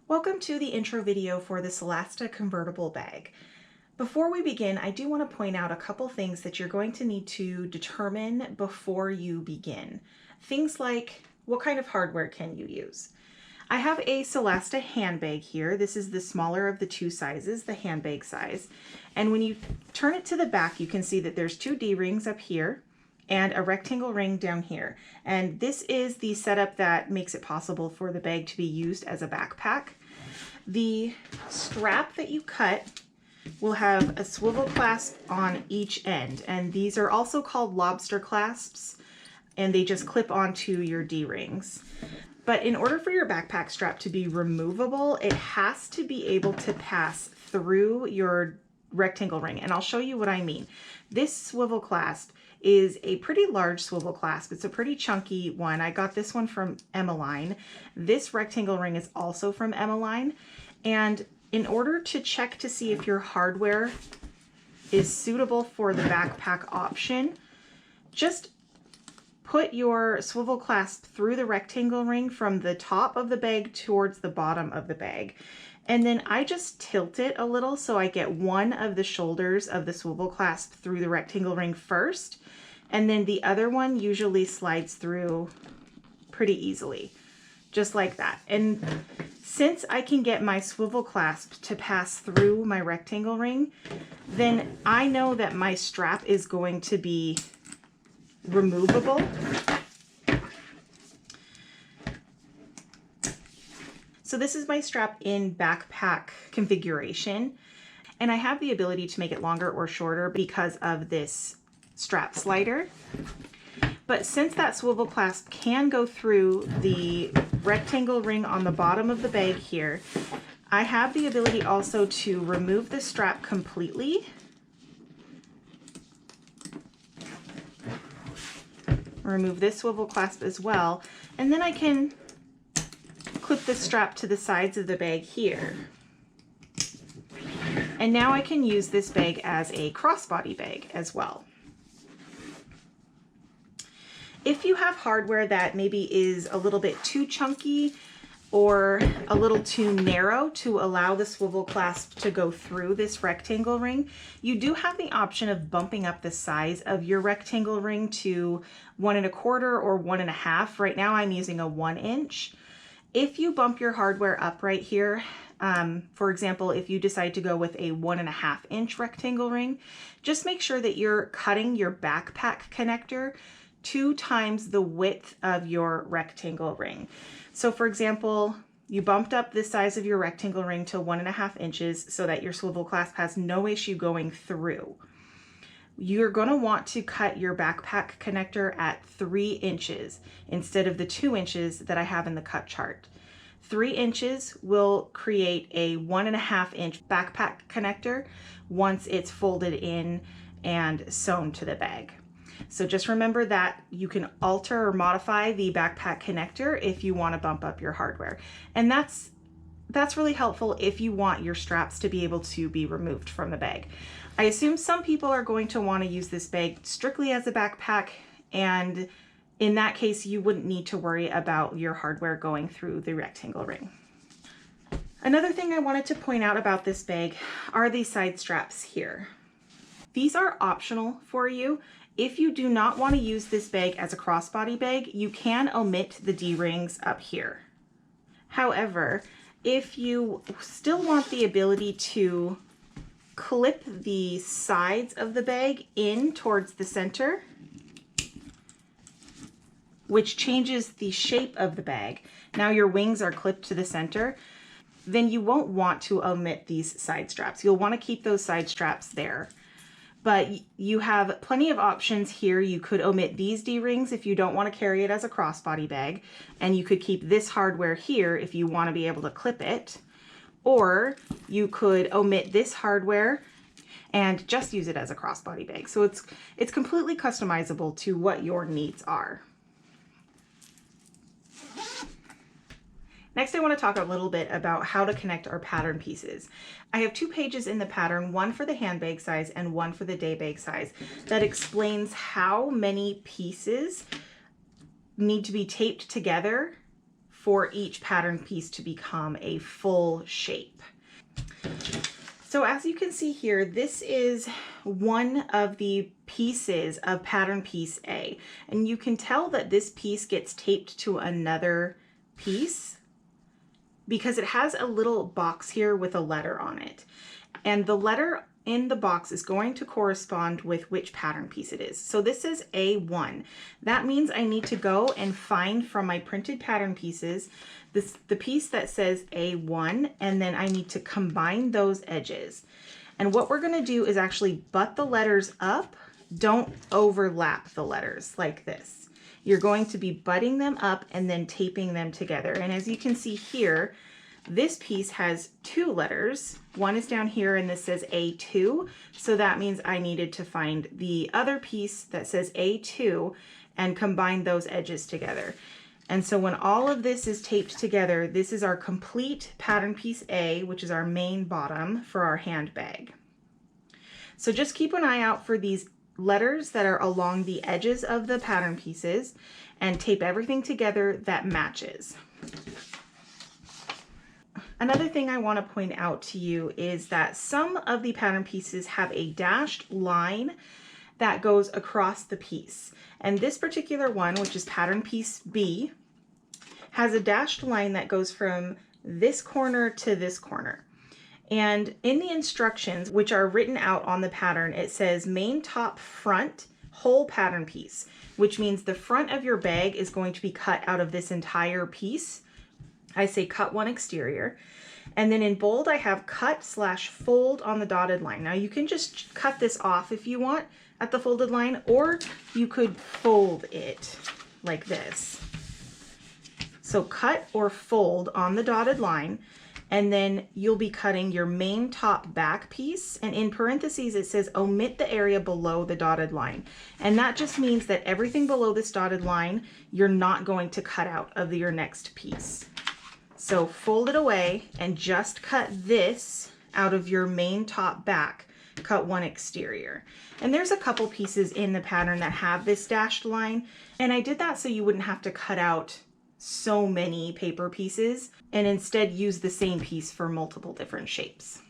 Welcome to the intro video for the Solasta Convertible Bag. Before we begin, I do want to point out a couple things that you're going to need to determine before you begin. Things like, what kind of hardware can you use? I have a Solasta handbag here. This is the smaller of the two sizes, the handbag size. And when you turn it to the back, you can see that there's two D-rings up here and a rectangle ring down here. And this is the setup that makes it possible for the bag to be used as a backpack. The strap that you cut will have a swivel clasp on each end, and these are also called lobster clasps, and they just clip onto your D-rings. But in order for your backpack strap to be removable, it has to be able to pass through your rectangle ring, and I'll show you what I mean. This swivel clasp is a pretty large swivel clasp. It's a pretty chunky one. I got this one from Emmeline. This rectangle ring is also from Emmeline. And in order to check to see if your hardware is suitable for the backpack option, just put your swivel clasp through the rectangle ring from the top of the bag towards the bottom of the bag. And then I just tilt it a little so I get one of the shoulders of the swivel clasp through the rectangle ring first, and then the other one usually slides through pretty easily, just like that. And since I can get my swivel clasp to pass through my rectangle ring, then I know that my strap is going to be removable. So this is my strap in backpack configuration, and I have the ability to make it longer or shorter because of this strap slider. But since that swivel clasp can go through the rectangle ring on the bottom of the bag here, I have the ability also to remove the strap completely. Remove this swivel clasp as well, and then I can clip the strap to the sides of the bag here. And now I can use this bag as a crossbody bag as well. If you have hardware that maybe is a little bit too chunky or a little too narrow to allow the swivel clasp to go through this rectangle ring, you do have the option of bumping up the size of your rectangle ring to 1 1/4 or 1 1/2. Right now I'm using a 1 inch. If you bump your hardware up right here, for example, if you decide to go with a 1 1/2 inch rectangle ring, just make sure that you're cutting your backpack connector 2 times the width of your rectangle ring. So for example, you bumped up the size of your rectangle ring to 1 1/2 inches so that your swivel clasp has no issue going through. You're going to want to cut your backpack connector at 3 inches instead of the 2 inches that I have in the cut chart. 3 inches will create a 1 1/2 inch backpack connector once it's folded in and sewn to the bag. So just remember that you can alter or modify the backpack connector if you want to bump up your hardware. And that's really helpful if you want your straps to be able to be removed from the bag. I assume some people are going to want to use this bag strictly as a backpack, and in that case you wouldn't need to worry about your hardware going through the rectangle ring. Another thing I wanted to point out about this bag are these side straps here. These are optional for you. If you do not want to use this bag as a crossbody bag, you can omit the D-rings up here. However, if you still want the ability to clip the sides of the bag in towards the center, which changes the shape of the bag, now your wings are clipped to the center, then you won't want to omit these side straps. You'll want to keep those side straps there. But you have plenty of options here. You could omit these D-rings if you don't want to carry it as a crossbody bag, and you could keep this hardware here if you want to be able to clip it. Or you could omit this hardware and just use it as a crossbody bag. So it's completely customizable to what your needs are. Next, I want to talk a little bit about how to connect our pattern pieces. I have 2 pages in the pattern, one for the handbag size and one for the day bag size, that explains how many pieces need to be taped together for each pattern piece to become a full shape. So as you can see here, this is one of the pieces of pattern piece A, and you can tell that this piece gets taped to another piece because it has a little box here with a letter on it. And the letter in the box is going to correspond with which pattern piece it is. So this is A1. That means I need to go and find from my printed pattern pieces the piece that says A1, and then I need to combine those edges. And what we're gonna do is actually butt the letters up. Don't overlap the letters like this. You're going to be butting them up and then taping them together. And as you can see here, this piece has two letters. One is down here and this says A2. So that means I needed to find the other piece that says A2 and combine those edges together. And so when all of this is taped together, this is our complete pattern piece A, which is our main bottom for our handbag. So just keep an eye out for these letters that are along the edges of the pattern pieces and tape everything together that matches. Another thing I want to point out to you is that some of the pattern pieces have a dashed line that goes across the piece. And this particular one, which is pattern piece B, has a dashed line that goes from this corner to this corner. And in the instructions, which are written out on the pattern, it says main top front whole pattern piece, which means the front of your bag is going to be cut out of this entire piece. I say cut one exterior. And then in bold, I have cut/fold on the dotted line. Now you can just cut this off if you want at the folded line, or you could fold it like this. So cut or fold on the dotted line, and then you'll be cutting your main top back piece. And in parentheses, it says omit the area below the dotted line. And that just means that everything below this dotted line, you're not going to cut out of your next piece. So fold it away and just cut this out of your main top back. Cut one exterior. And there's a couple pieces in the pattern that have this dashed line, and I did that so you wouldn't have to cut out so many paper pieces and instead use the same piece for multiple different shapes.